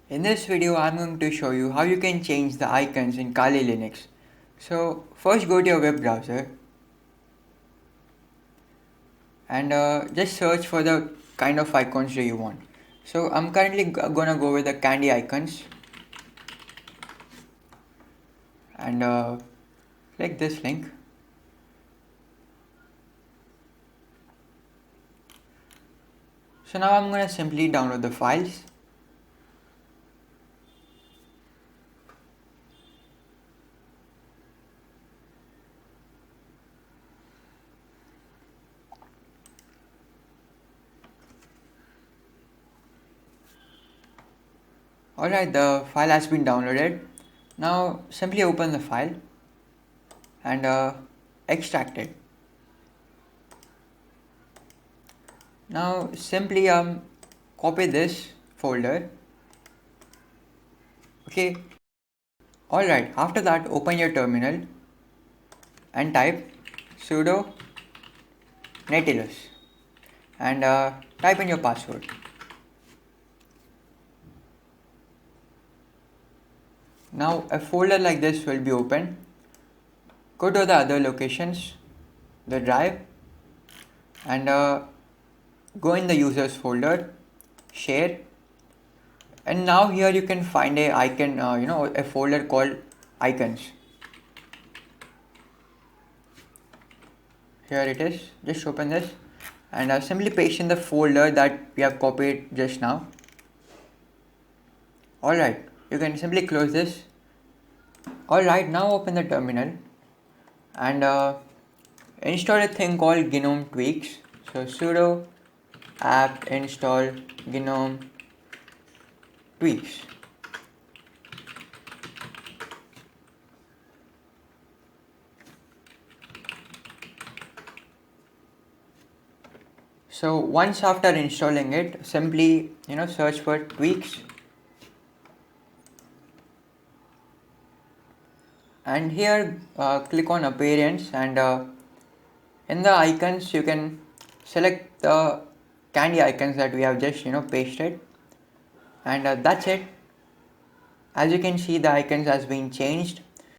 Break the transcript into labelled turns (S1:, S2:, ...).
S1: In this video, I'm going to show you how you can change the icons in Kali Linux. So first go to your web browser and just search for the kind of icons that you want. So I'm currently gonna go with the candy icons and click this link. So now I'm gonna simply download the files. Alright, the file has been downloaded. Now simply open the file and extract it. Now simply copy this folder. Okay. Alright, after that open your terminal and type sudo natilus and type in your password. Now a folder like this will be open. Go to the other locations, the drive, and go in the users folder, share, and now here you can find a icon, a folder called icons. Here it is. Just open this and simply paste in the folder that we have copied just now. Alright, you can simply close this. Alright, now open the terminal and install a thing called GNOME Tweaks. So sudo apt install GNOME Tweaks. So once after installing it, simply search for tweaks and here click on appearance and in the icons you can select the candy icons that we have just pasted and that's it. As you can see, the icons has been changed